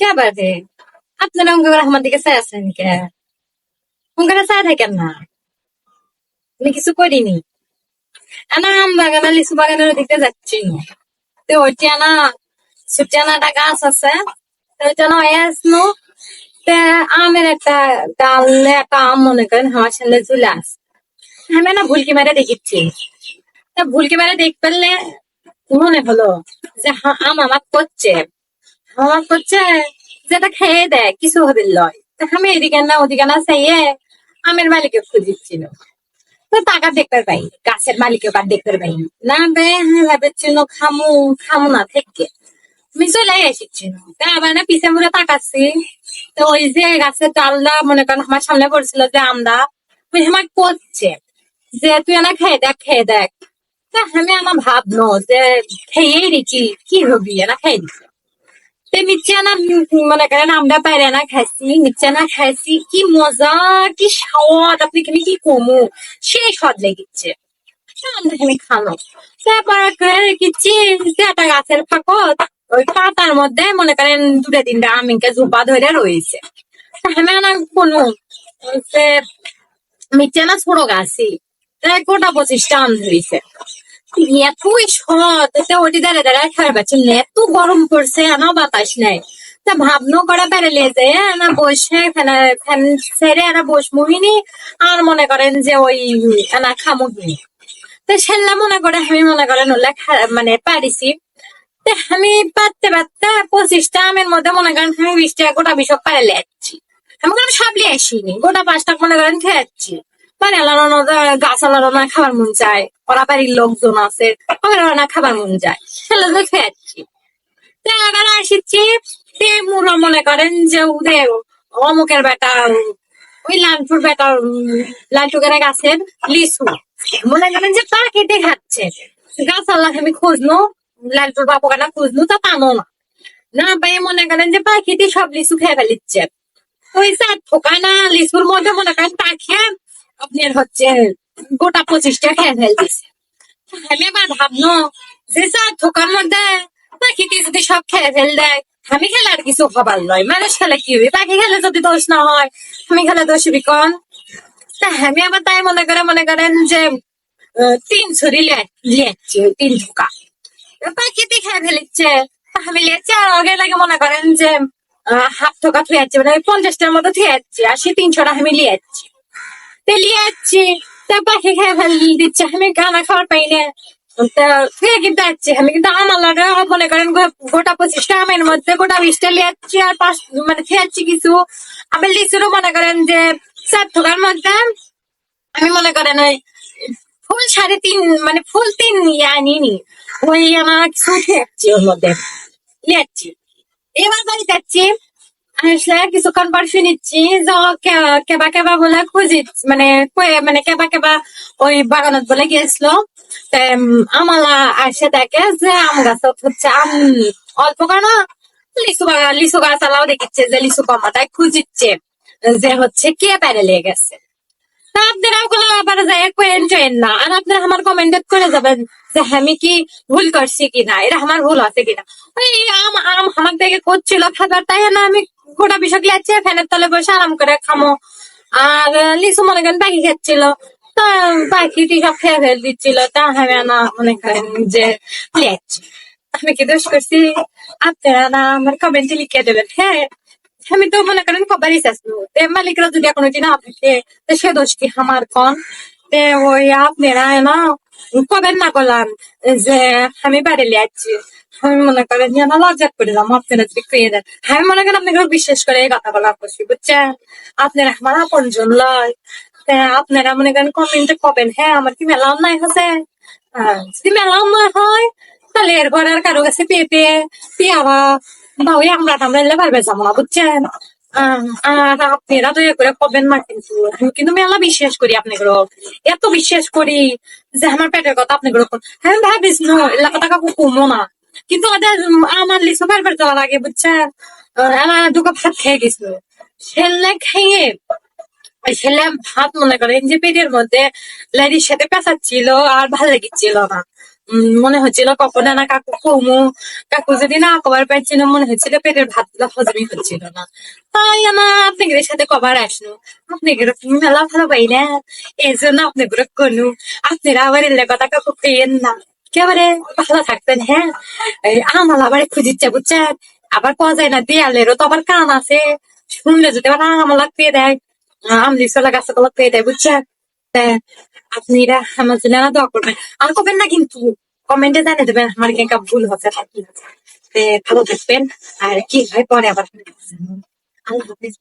কে বাদে আপনারা অঙ্ক করে আমার দিকে চাই আছেন কে? অঙ্কটা চাই থাকেন না, আমি কিছু করিনি। আনা আম বাগান আর লিচু বাগানের দিকে যাচ্ছি, তো ওইটা না ছোটিয়া না একটা গাছ আছে, তো ওইটা না হয়ে আসলো। তে আমের একটা ডালে একটা আম মনে করেন আমার সামনে চলে আস, আমি না ভুলকি মেরে দেখেছি। তা ভুলকি মেরে দেখ পেলে মনে হলো যে আম আমার করছে, আমার করছে যেটা খেয়ে দেয় কিছু হবে লয়। তা আমি এদিকে না ওদিকে না চাইয়ে আমের মালিককে খুঁজিচ্ছিল। তো টাকা দেখতে পাই, গাছের মালিককে কার দেখতে পাই না বে, হ্যাঁ ভেবেছিল খামু খামু না থেকে আমি চলে এসেছিল। তা আবার না পিছে মুড়ে তাকাচ্ছি, তো ওই যে গাছের ডালটা মনে করেন আমার সামনে পড়ছিল যে আমটা, ওই আমার করছে যে তুই না খেয়ে দেখ খেয়ে দেখ। তা আমি আমার ভাবনো যে খেয়েই দিচ্ছি কি হবি না খেয়ে দিচ্ছি। তো মির্চানা মনে করেন আমরা বাইরে না খাইছি, মির্চানা খাইছি, কি মজা কি স্বাদ আপনি কি কমু, সেই স্বাদ লেগেছে। আমরা আমি খানো তারপর রেখেছি যে একটা গাছের ফাঁকত, ওই পাতার মধ্যে মনে করেন দুটা তিনটা আমিনকে ঝোপা ধরে রয়েছে। আমি না কোনো যে মির্চানা ছোট গাছি, গোটা 25টা আম ধরেছে। এতই সৎ ওটি দাঁড়া দাঁড়া খাবার পাচ্ছি না, এত গরম পড়ছে না বাতাস নাই। তা ভাবনো করা বেড়ালে যে না বসে ফ্যান ছেড়ে এরা বসমুহিনি আর মনে করেন যে ওই না খামুহিনি। তো সেল্লা মনে করে আমি মনে করেন ওলা মানে পারিছি। তা আমি পারতে পারতে 25টা আমের মধ্যে মনে করেন আমি 20টা গোটা বিশক পারে যাচ্ছি। আমি কোনো সব লিয়ে আসিনি, গোটা 5টা মনে করেন খেয়ে যাচ্ছি। মানে আলাদা গাছ আলাদা না খাবার মন চায়, ওরা বাড়ির লোকজন আছে ওরা না খাবার মন যায়, সেটা খেয়ে যাচ্ছি। তা এবার আসিচ্ছি তে মুড়ো মনে করেন যে ওদের অমুকের বেটা ওই লালটুর বেটা লালটুকের গাছের লিচু মনে করেন যে পাখিতে খাচ্ছে। গাছ আল্লাহ আমি খুঁজলো, লালটুর বাপু কেনা খুঁজলো তা পানো না, না পাই মনে করেন যে পাখিতে সব লিচু খেয়ে ফেলিচ্ছে। ওই স্যার ঠোকা না লিচুর মধ্যে মনে করেন পাখি আপনার হচ্ছে গোটা 25টা খেয়ে ফেলতেছে। আমি আবার ভাবলো যে স্যার ঠোকার মধ্যে পাখিতে যদি সব খেয়ে ফেল দেয়, আমি খেলে আর কিছু হবার নয়, মানুষ খেলে কি হবে, পাখি খেলে যদি দোষ না হয় আমি খেলে দোষ হবি কন। তা আমি আবার তাই মনে করেন যে 3 ছুরি লিয়াচ্ছি, 3 ঠোকা পাখিতে খেয়ে ফেলিচ্ছে। আমি লিয়াচ্ছি আর আগে লাগে মনে করেন যে হাফ ঠোকা থুয়ে যাচ্ছে, মানে 50টার মতো থুয়ে যাচ্ছে আর সে 300টা আমি লিয়াচ্ছি। তো লিয়াচ্ছি তা পাখি খেয়ে ফেল দিচ্ছে, আমি গানা খাওয়ার পাই না। ফিরে কিন্তু যাচ্ছি আমি, কিন্তু আমার লাগে মনে করেন গোটা 25টা আমের মধ্যে গোটা 20টা লিয়াচ্ছি আর 5 মানে খেয়াচ্ছি কিছু। আবার লিচুরও মনে করেন যে 4 ঠোকার মধ্যে আমি মনে করেন ওই ফুল 3.5 মানে ফুল 3 নিয়ে আনিনি, ওই আমার কিছু খেয়াচ্ছি ওর মধ্যে লিয়াচ্ছি। এবার বাড়ি যাচ্ছি, আসলে কিছুক্ষণ পর শুনেছি যে কেবা কেবা বলে খুঁজি মানে মানে কেবা কেবা ওই বাগানত বলে গিয়েছিল। আমালা আসে দেখে যে আম গাছ হচ্ছে আম অল্প কেনা লিচু গাছ আলাও দেখিচ্ছে যে লিচু কমা, তাই খুঁজিচ্ছে যে হচ্ছে কে পেরে লেগে গেছে। তা আপনারা ওগুলো আবার যাই কোয়েন না, আর আপনারা আমার কমেন্ট করে যাবেন যে আমি কি ভুল করছি কিনা, এটা আমার ভুল আছে কিনা। ওই আম আম আমার দেখে করছিল খাবার, তাই না আমি গোটা বিষয় লিয়াচ্ছে ফ্যানের তলে বসে আরাম করে খামো। আর লিচু মনে করেন পাখি খাচ্ছিল, তা পাখিটি সব খেয়ে ফেল দিচ্ছিল, তা আমি না মনে করেন যে লিয়াচ্ছি। আমি কি দোষ করছি? আপনারা না আমার কমেন্টে লিখে দেবেন। হ্যাঁ আমি তো মনে করেন খবরই চাচ্ছি, মালিকরা যদি এখন না থাকে তো সে দোষ কি আমার কন। তে ওই আপনারা না কবেন না করলাম যে আমি বাড়ি লিয়াচ্ছি, আমি মনে করেন যে না লজ্জা করে যাবো আপনারা যদি পেয়ে দেন। আমি মনে করেন আপনাকে বিশ্বাস করে এই কথা বলা করছি বুঝছেন, আপনারা আমার আপন জন লয়। আপনারা মনে করেন কমেন্টে কবেন হ্যাঁ আমার কি মেলা অন্যায় হচ্ছে। যদি মেলা অন্যায় হয় তাহলে এরপর আর কারো কাছে পেঁপে পেয়ারা বা ওই আমরা টামরা এলে পারবে যাবো না বুঝছেন। আর আপনারা তো এ করে কবেন না, কিন্তু আমি কিন্তু মেলা বিশ্বাস করি আপনাগুলো, এত বিশ্বাস করি যে আমার পেটের কথা আপনাগুলো আমি ভাবিস না এলাকা কাকু কমো না, কিন্তু ওদের আমার লিচু পারবার যাওয়ার আগে বুঝছেন আমার দুটো ভাত খেয়ে গেছিল। সেলে খেয়ে ছেলে ভাত মনে করেন যে পেটের মধ্যে লাইরির সাথে পেঁচাচ্ছিল আর ভাল লাগছিল না, মনে হচ্ছিল কখন না কাকু কমু, কাকু যদি না কবার পারছিল মনে হচ্ছিল পেটের ভাত গুলা হজমই হচ্ছিল না। তাই আমার আপনাদের সাথে কবার আসলো, আপনাদের মেলা ভালো পাই না, এই জন্য আপনাদের কনু। আপনারা আবার এলে কথা কাকু পেয়েন না, একেবারে ভালো থাকতেন। হ্যাঁ, এই আমার আবার খুঁজিচ্ছে বুঝছেন, আবার পাওয়া যায় না, দেয়ালেরও তো আবার কান আছে, শুনলে যদি আবার আমলা পেয়ে দেয়, আমলি চলা গাছে তলা পেয়ে দেয় বুঝছেন। তা আপনারা আমার জন্য না দোয়া করবেন, আর করবেন না কিন্তু কমেন্টে জানিয়ে দেবেন আমার কি একটা ভুল হচ্ছে নাকি। ভালো থাকবেন, আর কি হয় পরে আবার আল্লাহ হাফিজ।